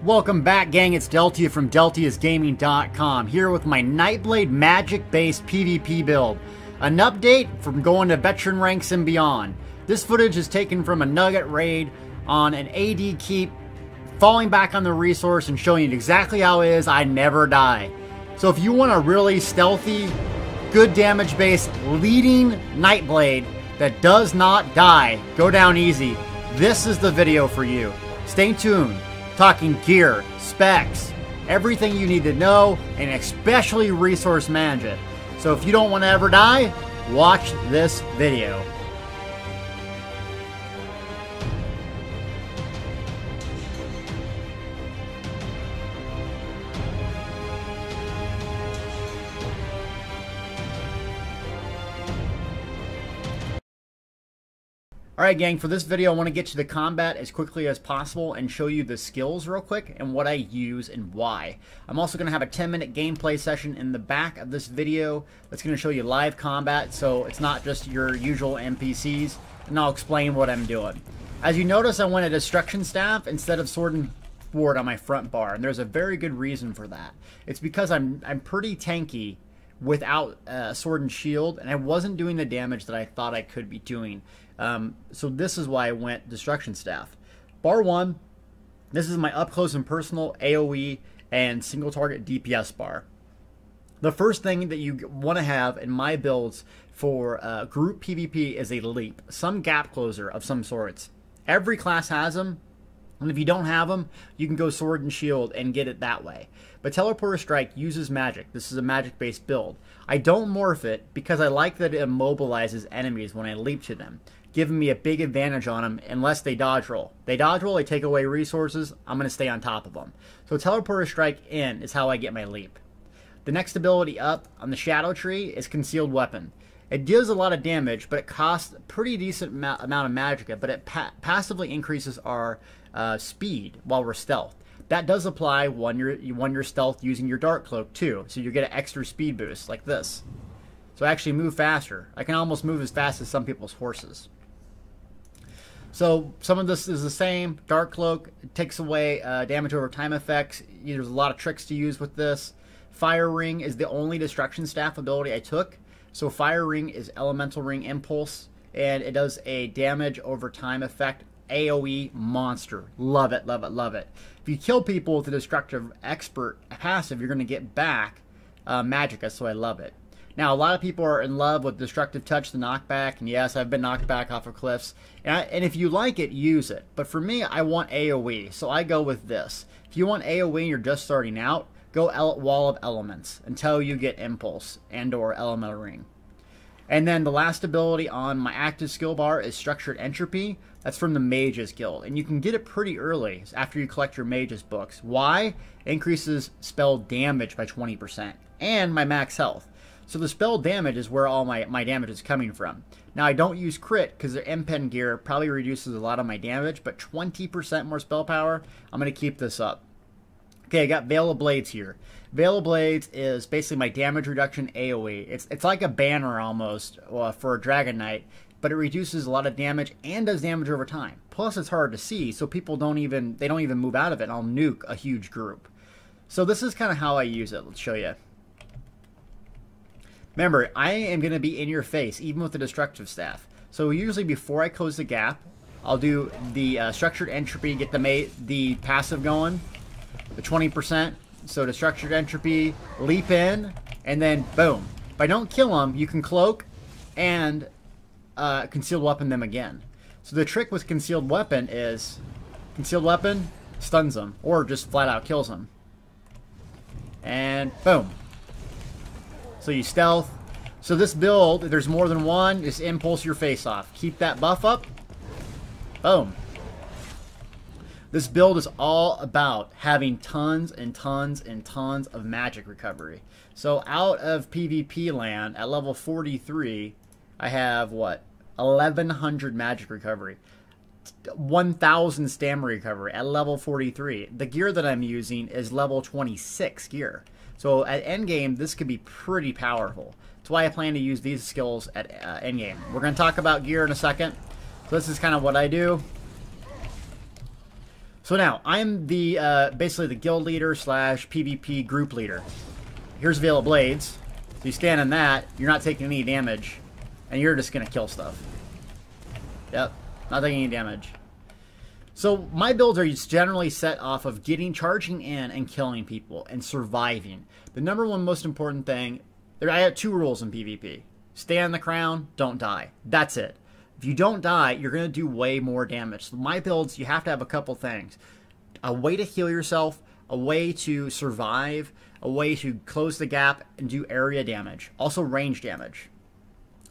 Welcome back, gang. It's Deltia from DeltiasGaming.com here with my Nightblade magic-based PvP build. An update from going to veteran ranks and beyond. This footage is taken from a nugget raid on an AD keep, falling back on the resource and showing you exactly how it is I never die. So if you want a really stealthy, good damage-based, leading Nightblade that does not die, go down easy, this is the video for you. Stay tuned. Talking gear, specs, everything you need to know, and especially resource manage it. So if you don't want to ever die, watch this video. Alright gang, for this video I want to get to the combat as quickly as possible and show you the skills real quick and what I use and why. I'm also going to have a 10-minute gameplay session in the back of this video that's going to show you live combat, so it's not just your usual NPCs, and I'll explain what I'm doing. As you notice, I went a destruction staff instead of sword and sword on my front bar, and there's a very good reason for that. It's because I'm pretty tanky without sword and shield, and I wasn't doing the damage that I thought I could be doing. So this is why I went Destruction Staff. Bar 1, this is my up close and personal AoE and single target DPS bar. The first thing that you want to have in my builds for group PvP is a leap, some gap closer of some sorts. Every class has them, and if you don't have them, you can go sword and shield and get it that way. But Teleporter Strike uses magic. This is a magic-based build. I don't morph it because I like that it immobilizes enemies when I leap to them, giving me a big advantage on them unless they dodge roll. They dodge roll, they take away resources, I'm going to stay on top of them. So Teleporter Strike in is how I get my leap. The next ability up on the Shadow Tree is Concealed Weapon. It deals a lot of damage, but it costs a pretty decent amount of magicka, but it passively increases our speed while we're stealth. That does apply when you're stealth using your Dark Cloak too, so you get an extra speed boost like this. So I actually move faster. I can almost move as fast as some people's horses. So some of this is the same. Dark Cloak takes away damage over time effects. There's a lot of tricks to use with this. Fire Ring is the only Destruction Staff ability I took. So Fire Ring is Elemental Ring Impulse, and it does a damage over time effect. AoE monster. Love it, love it, love it. If you kill people with the Destructive Expert passive, you're going to get back magicka, so I love it. Now, a lot of people are in love with Destructive Touch, the knockback, and yes, I've been knocked back off of cliffs. And if you like it, use it. But for me, I want AoE, so I go with this. If you want AoE and you're just starting out, go Wall of Elements until you get Impulse and or Elemental Ring. And then the last ability on my active skill bar is Structured Entropy. That's from the Mages Guild, and you can get it pretty early after you collect your Mages books. Why? It increases spell damage by 20% and my max health. So the spell damage is where all my damage is coming from. Now I don't use crit because the M-Pen gear probably reduces a lot of my damage, but 20% more spell power, I'm going to keep this up. Okay, I got Veil of Blades here. Veil of Blades is basically my damage reduction AoE. It's like a banner almost for a Dragon Knight, but it reduces a lot of damage and does damage over time. Plus it's hard to see, so people don't even move out of it, and I'll nuke a huge group. So this is kind of how I use it. Let's show you. Remember, I am going to be in your face, even with the Destructive Staff. So usually before I close the gap, I'll do the Structured Entropy, get the passive going, the 20%. So the Structured Entropy, leap in, and then boom. If I don't kill them, you can cloak and Concealed Weapon them again. So the trick with Concealed Weapon is Concealed Weapon stuns them, or just flat out kills them. And boom. So you stealth. So this build, if there's more than one, just impulse your face off. Keep that buff up. Boom. This build is all about having tons and tons and tons of magic recovery. So out of PvP land at level 43, I have what? 1100 magic recovery. 1000 stamina recovery at level 43. The gear that I'm using is level 26 gear. So at endgame, this could be pretty powerful. That's why I plan to use these skills at endgame. We're going to talk about gear in a second. So this is kind of what I do. So now, I'm the basically the guild leader slash PvP group leader. Here's Veil of Blades. So you stand in that, you're not taking any damage, and you're just going to kill stuff. Yep, not taking any damage. So my builds are generally set off of charging in and killing people and surviving. The number one most important thing, I have 2 rules in PvP. Stay on the crown, don't die. That's it. If you don't die, you're going to do way more damage. So my builds, you have to have a couple things. A way to heal yourself, a way to survive, a way to close the gap and do area damage. Also range damage.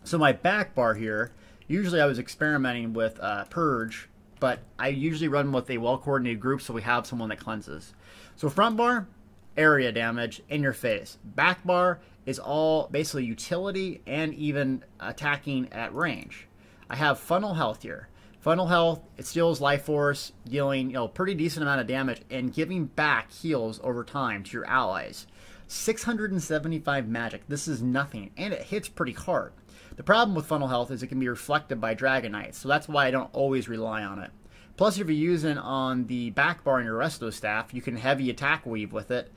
So my back bar here, usually I was experimenting with Purge, but I usually run with a well-coordinated group so we have someone that cleanses. So front bar, area damage in your face. Back bar is all basically utility and even attacking at range. I have funnel health here. Funnel health, it steals life force, dealing pretty decent amount of damage and giving back heals over time to your allies. 675 magic. This is nothing, and it hits pretty hard. The problem with funnel health is it can be reflected by Dragon Knights, so that's why I don't always rely on it. Plus, if you're using on the back bar and your resto staff, you can heavy attack weave with it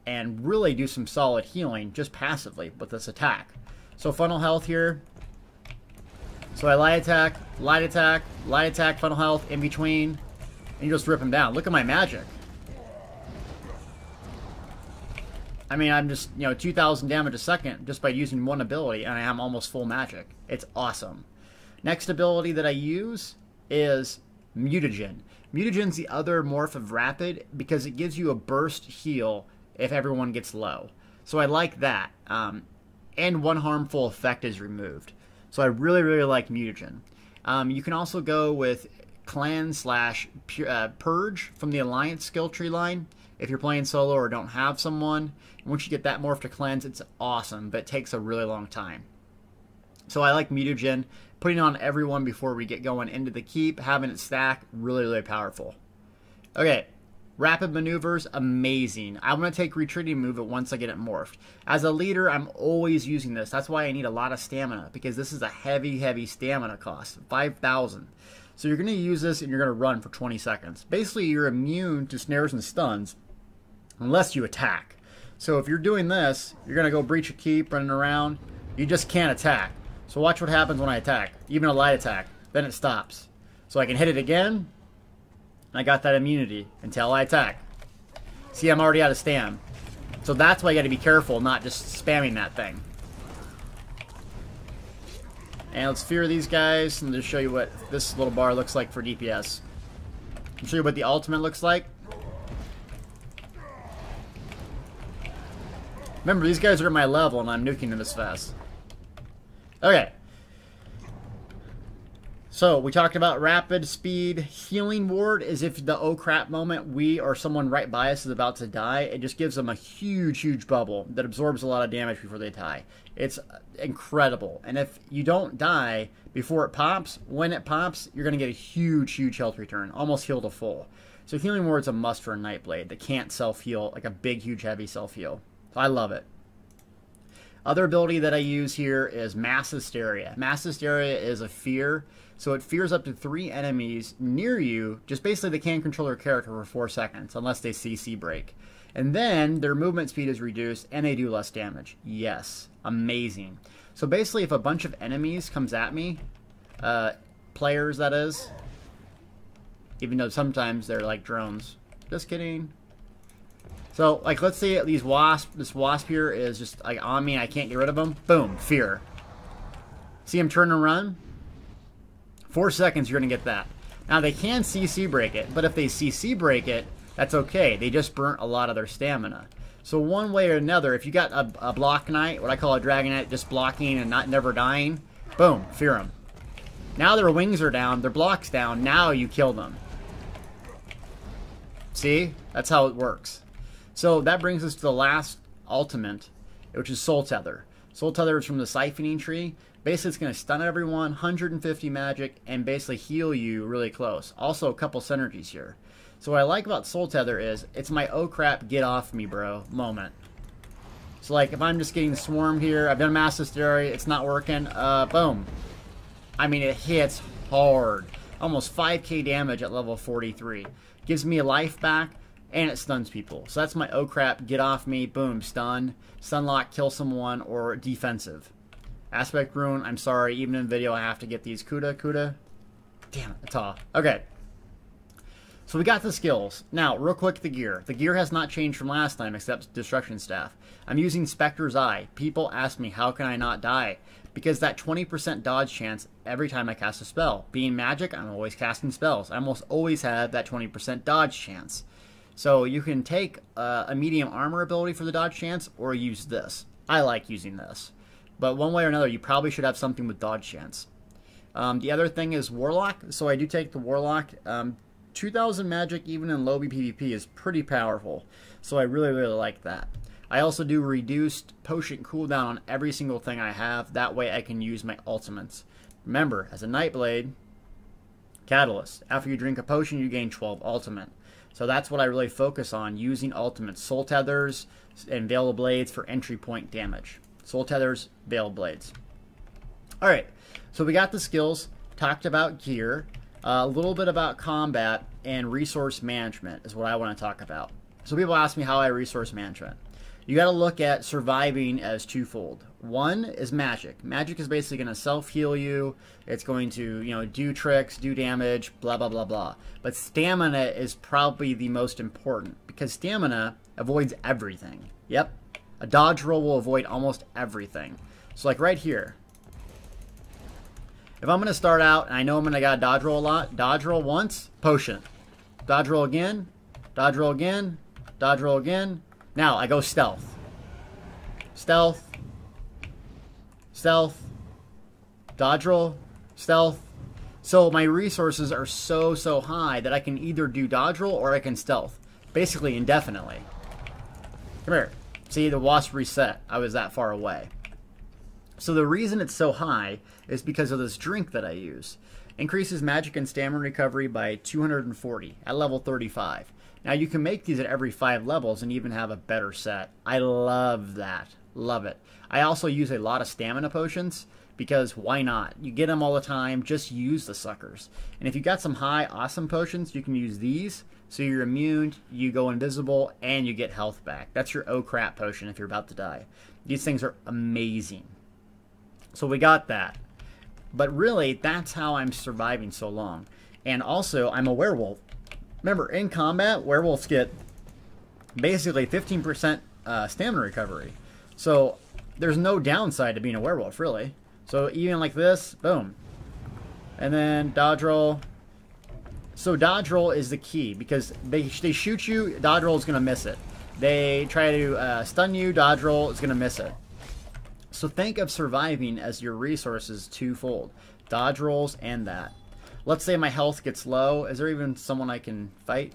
and really do some solid healing just passively with this attack. So funnel health here. So I light attack, funnel health in between, and you just rip them down. Look at my magic. I mean, I'm just, 2,000 damage a second just by using one ability, and I am almost full magic. It's awesome. Next ability that I use is Mutagen. Mutagen's the other morph of Rapid because it gives you a burst heal if everyone gets low. So I like that. And one harmful effect is removed. So I really, really like Mutagen. You can also go with Cleanse slash Purge from the Alliance skill tree line if you're playing solo or don't have someone. And once you get that morph to Cleanse, it's awesome, but it takes a really long time. So I like Mutagen. Putting on everyone before we get going into the keep, having it stack, really, really powerful. Okay, rapid maneuvers, amazing. I want to take retreating movement once I get it morphed. As a leader, I'm always using this. That's why I need a lot of stamina, because this is a heavy, heavy stamina cost, 5,000. So you're going to use this and you're going to run for 20 seconds. Basically, you're immune to snares and stuns unless you attack. So if you're doing this, you're going to go breach a keep, running around. You just can't attack. So watch what happens when I attack. Even a light attack. Then it stops. So I can hit it again. And I got that immunity until I attack. See, I'm already out of stam. So that's why you got to be careful, not just spamming that thing. And let's fear these guys and just show you what this little bar looks like for DPS. I'll show you what the ultimate looks like. Remember, these guys are at my level and I'm nuking them this fast. Okay. So, we talked about rapid speed. Healing ward is if the oh crap moment we or someone right by us is about to die. It just gives them a huge, huge bubble that absorbs a lot of damage before they die. It's incredible. And if you don't die before it pops, when it pops, you're going to get a huge, huge health return. Almost heal to full. So, healing ward's a must for a Nightblade that can't self-heal, like a big, huge, heavy self-heal. So I love it. Other ability that I use here is Mass Hysteria. Mass Hysteria is a fear, so it fears up to 3 enemies near you. Just basically they can't control their character for 4 seconds unless they CC break. And then their movement speed is reduced and they do less damage. Yes, amazing. So basically if a bunch of enemies comes at me, players that is, even though sometimes they're like drones. Just kidding. So, like, let's say this wasp here is just, like, on me and I can't get rid of him. Boom, fear. See him turn and run? 4 seconds, you're going to get that. Now, they can CC break it, but if they CC break it, that's okay. They just burnt a lot of their stamina. So, one way or another, if you got a block knight, what I call a dragon knight, just blocking and never dying, boom, fear them. Now their wings are down, their block's down, now you kill them. See? That's how it works. So that brings us to the last ultimate, which is Soul Tether. Soul Tether is from the Siphoning Tree. Basically, it's going to stun everyone, 150 magic, and basically heal you really close. Also, a couple synergies here. So what I like about Soul Tether is, it's my oh crap, get off me, bro moment. So like, if I'm just getting swarmed here, I've done Mass Hysteria, it's not working, boom. I mean, it hits hard. Almost 5k damage at level 43. gives me a life back, and it stuns people. So that's my oh crap, get off me, boom, stun, stunlock, kill someone, or defensive. Aspect Rune, I'm sorry, even in video I have to get these Kuda. Damn it, it's off. Okay. So we got the skills. Now, real quick, the gear. The gear has not changed from last time except Destruction Staff. I'm using Spectre's Eye. People ask me, how can I not die? Because that 20% dodge chance every time I cast a spell. Being magic, I'm always casting spells. I almost always have that 20% dodge chance. So you can take a medium armor ability for the dodge chance or use this. I like using this. But one way or another, you probably should have something with dodge chance. The other thing is Warlock. So I do take the Warlock. 2000 magic even in low PvP is pretty powerful. So I really like that. I also do reduced potion cooldown on every single thing I have. That way I can use my ultimates. Remember, as a Nightblade, Catalyst. After you drink a potion, you gain 12 ultimate. So that's what I really focus on, using ultimates. Soul Tethers and Veil Blades for entry point damage. Soul Tethers, Veil Blades. Alright, so we got the skills, talked about gear, a little bit about combat, and resource management is what I want to talk about. So people ask me how I resource management. You got to look at surviving as twofold. One is magic. Magic is basically going to self-heal you. It's going to, do tricks, do damage, blah, blah, blah, blah. But stamina is probably the most important because stamina avoids everything. Yep. A dodge roll will avoid almost everything. So like right here. If I'm going to start out and I know I'm going to got dodge roll a lot, dodge roll once, potion. Dodge roll again, dodge roll again, dodge roll again. Now I go stealth. Stealth. Stealth. Dodge roll. Stealth. So my resources are so high that I can either do dodge roll or I can stealth. Basically indefinitely. Come here. See, the wasp reset. I was that far away. So the reason it's so high is because of this drink that I use. Increases magic and stamina recovery by 240 at level 35. Now you can make these at every 5 levels and even have a better set. I love that. Love it. I also use a lot of stamina potions because why not? You get them all the time. Just use the suckers. And if you got some high awesome potions, you can use these. So you're immune, you go invisible, and you get health back. That's your oh crap potion if you're about to die. These things are amazing. So we got that. But really, that's how I'm surviving so long. And also, I'm a werewolf. Remember, in combat, werewolves get basically 15% stamina recovery. So there's no downside to being a werewolf, really. So even like this, boom. And then dodge roll. So dodge roll is the key because they shoot you, dodge roll is going to miss it. They try to stun you, dodge roll is going to miss it. So think of surviving as your resources twofold. Dodge rolls and that. Let's say my health gets low. Is there even someone I can fight?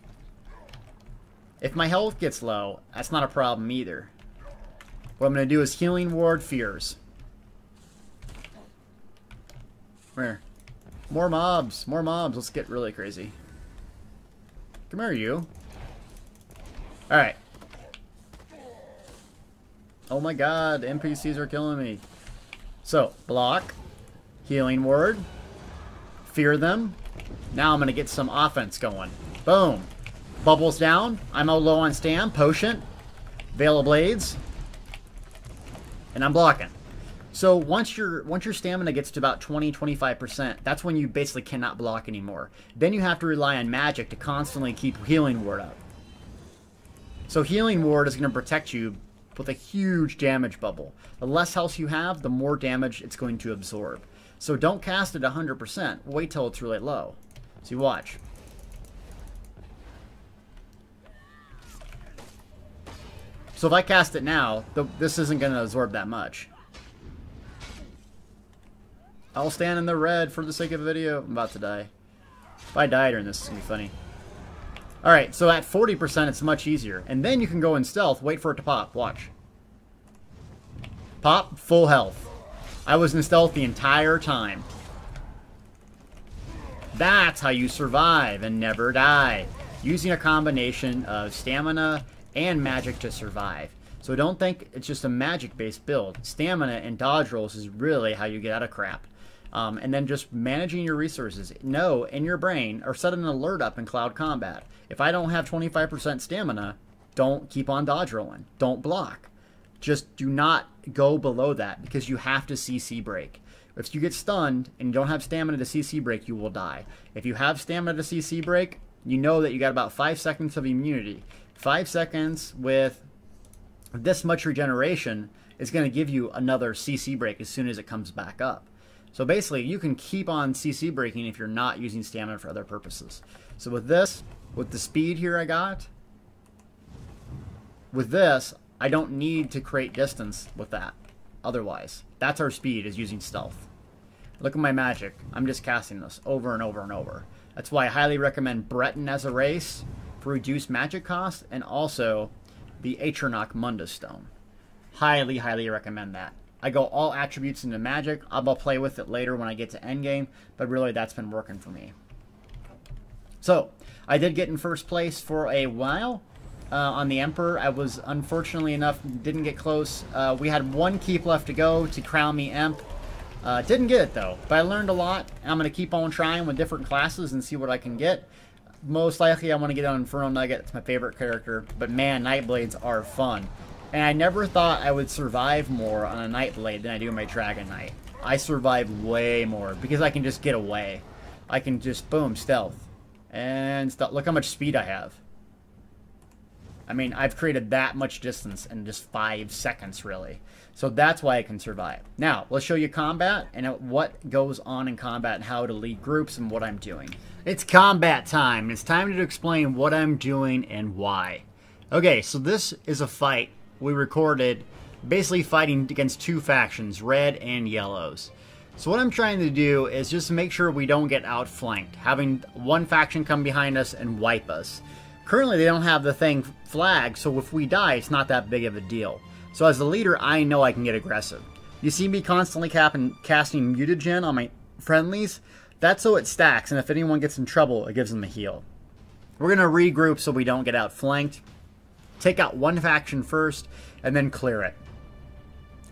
If my health gets low, that's not a problem either. What I'm going to do is Healing Ward Fears. Where? More mobs. More mobs. Let's get really crazy. Come here, you. Alright. Oh my god, NPCs are killing me. So, block. Healing Word. Fear them. Now I'm going to get some offense going. Boom. Bubbles down. I'm all low on stam. Potion. Veil of Blades. And I'm blocking. So once your stamina gets to about 20-25%, that's when you basically cannot block anymore. Then you have to rely on magic to constantly keep Healing Ward up. So Healing Ward is going to protect you with a huge damage bubble. The less health you have, the more damage it's going to absorb. So don't cast it 100%. Wait till it's really low. So you watch. So if I cast it now, this isn't going to absorb that much. I'll stand in the red for the sake of the video. I'm about to die. If I die during this, it's going to be funny. Alright, so at 40%, it's much easier. And then you can go in stealth, wait for it to pop. Watch. Pop, full health. I was in stealth the entire time. That's how you survive and never die. Using a combination of stamina and magic to survive. So don't think it's just a magic-based build. Stamina and dodge rolls is really how you get out of crap. And then just managing your resources. Know in your brain, or set an alert up in Cloud Combat. If I don't have 25% stamina, don't keep on dodge rolling. Don't block. Just do not go below that, because you have to CC break. If you get stunned and you don't have stamina to CC break, you will die. If you have stamina to CC break, you know that you got about 5 seconds of immunity. 5 seconds with this much regeneration is going to give you another CC break as soon as it comes back up. So basically, you can keep on CC breaking if you're not using stamina for other purposes. So with this, with the speed here I got, with this, I don't need to create distance with that. Otherwise, that's our speed, is using stealth. Look at my magic. I'm just casting this over and over and over. That's why I highly recommend Breton as a race for reduced magic cost, and also the Atronach Mundus Stone. Highly, highly recommend that. I go all attributes into magic. I'll play with it later when I get to endgame, but really that's been working for me. So, I did get in first place for a while on the Emperor. I was, unfortunately enough, didn't get close. We had one keep left to go to crown me Emp. Didn't get it though, but I learned a lot. I'm going to keep on trying with different classes and see what I can get. Most likely I want to get on Inferno Nugget. It's my favorite character, but man, Nightblades are fun. And I never thought I would survive more on a Nightblade than I do my Dragon Knight. I survive way more because I can just get away. I can just, boom, stealth. And look how much speed I have. I mean, I've created that much distance in just 5 seconds, really. So that's why I can survive. Now, let's show you combat and what goes on in combat and how to lead groups and what I'm doing. It's combat time. It's time to explain what I'm doing and why. Okay, so this is a fight we recorded basically fighting against two factions, red and yellows. So what I'm trying to do is just make sure we don't get outflanked, having one faction come behind us and wipe us. Currently, they don't have the thing flagged, so if we die, it's not that big of a deal. So as the leader, I know I can get aggressive. You see me constantly casting mutagen on my friendlies? That's so it stacks, and if anyone gets in trouble, it gives them a heal. We're going to regroup so we don't get outflanked. Take out one faction first, and then clear it.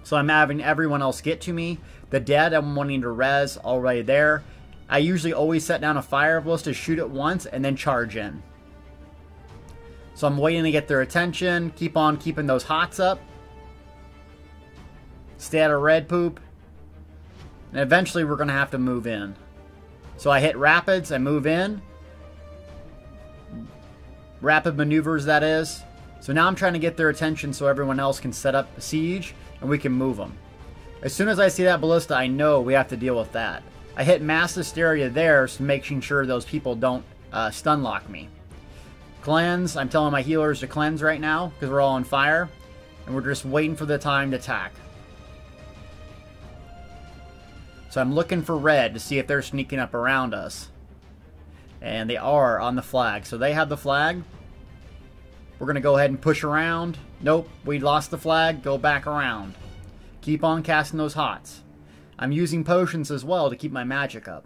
So I'm having everyone else get to me. The dead I'm wanting to res already there. I usually always set down a fire blast to shoot it once, and then charge in. So I'm waiting to get their attention. Keep on keeping those hots up. Stay out of red poop. And eventually we're going to have to move in. So I hit rapids. I move in. Rapid maneuvers, that is. So now I'm trying to get their attention so everyone else can set up a siege and we can move them. As soon as I see that ballista, I know we have to deal with that. I hit mass hysteria there, so making sure those people don't stun lock me. Cleanse. I'm telling my healers to cleanse right now because we're all on fire. And we're just waiting for the time to attack. So I'm looking for red to see if they're sneaking up around us. And they are on the flag. So they have the flag. We're going to go ahead and push around. Nope, we lost the flag. Go back around. Keep on casting those hots. I'm using potions as well to keep my magic up.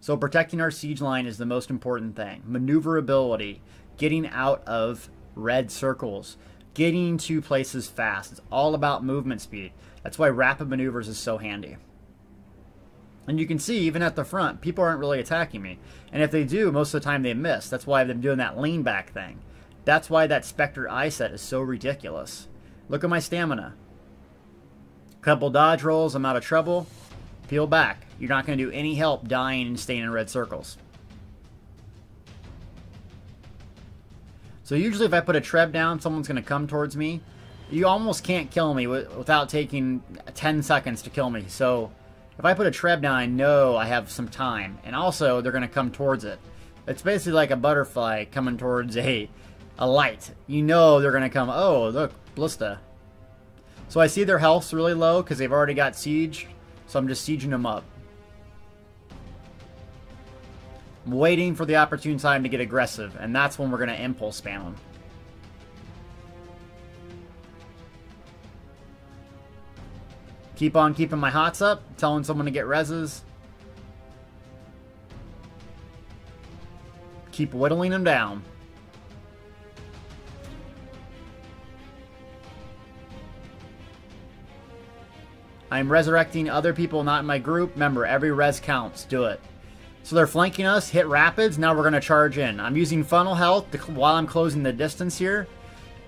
So protecting our siege line is the most important thing. Maneuverability. Getting out of red circles. Getting to places fast. It's all about movement speed. That's why rapid maneuvers is so handy. And you can see, even at the front, people aren't really attacking me. And if they do, most of the time they miss. That's why I've been doing that lean back thing. That's why that Spectre eye set is so ridiculous. Look at my stamina. Couple dodge rolls, I'm out of trouble. Peel back. You're not going to do any help dying and staying in red circles. So usually if I put a treb down, someone's going to come towards me. You almost can't kill me without taking 10 seconds to kill me. So if I put a treb down, I know I have some time. And also, they're going to come towards it. It's basically like a butterfly coming towards a light. You know they're going to come. Oh, look, ballista. So I see their health's really low because they've already got siege. So I'm just sieging them up. I'm waiting for the opportune time to get aggressive. And that's when we're going to impulse spam them. Keep on keeping my hots up, telling someone to get reses. Keep whittling them down. I'm resurrecting other people not in my group. Remember, every res counts. Do it. So they're flanking us. Hit rapids. Now we're going to charge in. I'm using funnel health while I'm closing the distance here.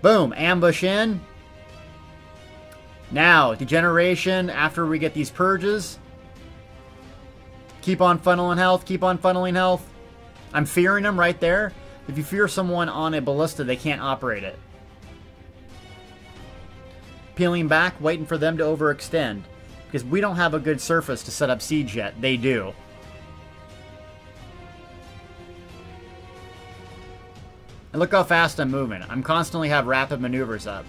Boom. Ambush in. Now, degeneration after we get these purges. Keep on funneling health. Keep on funneling health. I'm fearing them right there. If you fear someone on a ballista, they can't operate it. Peeling back, waiting for them to overextend. Because we don't have a good surface to set up siege yet. They do. And look how fast I'm moving. I'm constantly have rapid maneuvers up.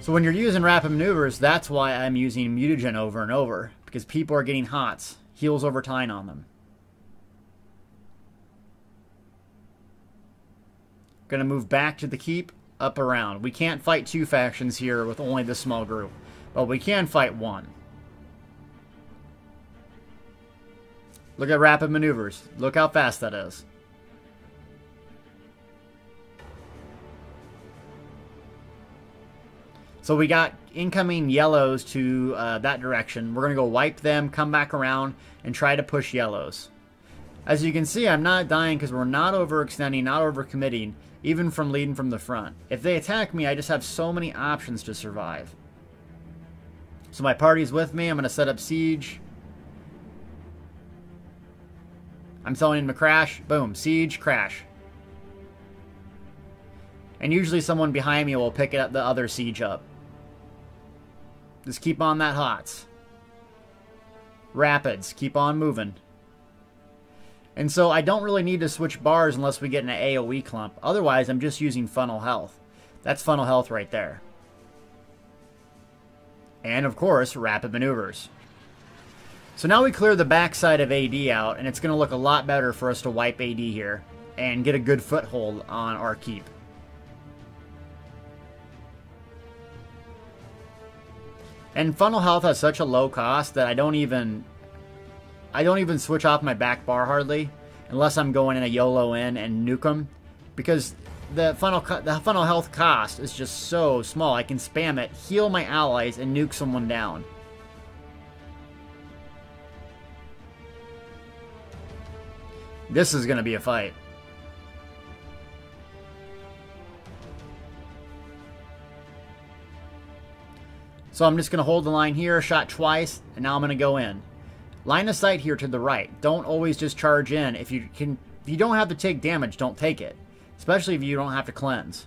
So when you're using rapid maneuvers, that's why I'm using mutagen over and over. Because people are getting HOTS. Heals over time on them. Gonna move back to the keep, up around. We can't fight 2 factions here with only this small group. But we can fight 1. Look at rapid maneuvers. Look how fast that is. So we got incoming yellows to that direction. We're going to go wipe them, come back around, and try to push yellows. As you can see, I'm not dying because we're not overextending, not overcommitting, even from leading from the front. If they attack me, I just have so many options to survive. So my party's with me. I'm going to set up siege. I'm telling him to crash. Boom. Siege, crash. And usually someone behind me will pick up the other siege up. Just keep on that HOTS. Rapids. Keep on moving. And so I don't really need to switch bars unless we get an AoE clump. Otherwise, I'm just using funnel health. That's funnel health right there. And, of course, rapid maneuvers. So now we clear the backside of AD out, and it's going to look a lot better for us to wipe AD here and get a good foothold on our keep. And funnel health has such a low cost that I don't even switch off my back bar hardly, unless I'm going in a YOLO in and nuke them, because the funnel health cost is just so small. I can spam it, heal my allies, and nuke someone down. This is going to be a fight. So I'm just going to hold the line here, shot twice, and now I'm going to go in. Line of sight here to the right. Don't always just charge in. If you don't have to take damage, don't take it. Especially if you don't have to cleanse.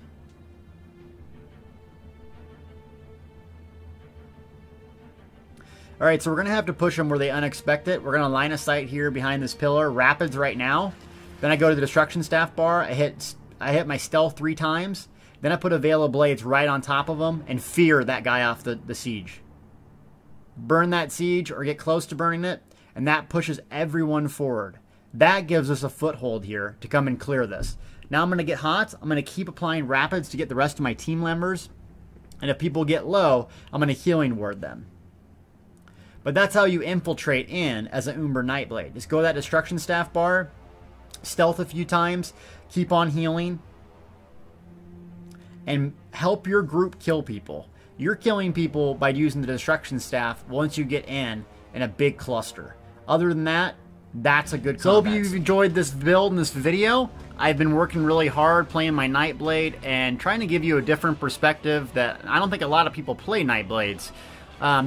Alright, so we're going to have to push them where they unexpect it. We're going to line of sight here behind this pillar. Rapids right now. Then I go to the destruction staff bar. I hit my stealth 3 times. Then I put a Veil of Blades right on top of him and fear that guy off the siege. Burn that siege or get close to burning it, and that pushes everyone forward. That gives us a foothold here to come and clear this. Now I'm going to get hot. I'm going to keep applying rapids to get the rest of my team members. And if people get low, I'm going to healing ward them. But that's how you infiltrate in as an Umbra Nightblade. Just go to that destruction staff bar, stealth a few times, keep on healing, and help your group kill people. You're killing people by using the destruction staff once you get in a big cluster. Other than that, that's a good combat. So I hope you've enjoyed this build and this video. I've been working really hard playing my Nightblade and trying to give you a different perspective that I don't think a lot of people play Nightblades.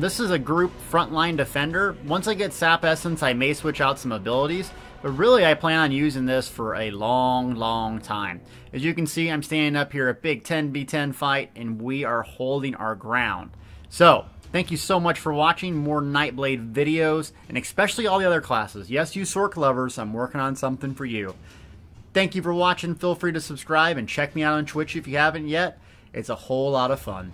This is a group frontline defender. Once I get Sap Essence, I may switch out some abilities. But really, I plan on using this for a long, long time. As you can see, I'm standing up here, a big 10v10 fight, and we are holding our ground. So, thank you so much for watching more Nightblade videos, and especially all the other classes. Yes, you Sorc lovers, I'm working on something for you. Thank you for watching. Feel free to subscribe and check me out on Twitch if you haven't yet. It's a whole lot of fun.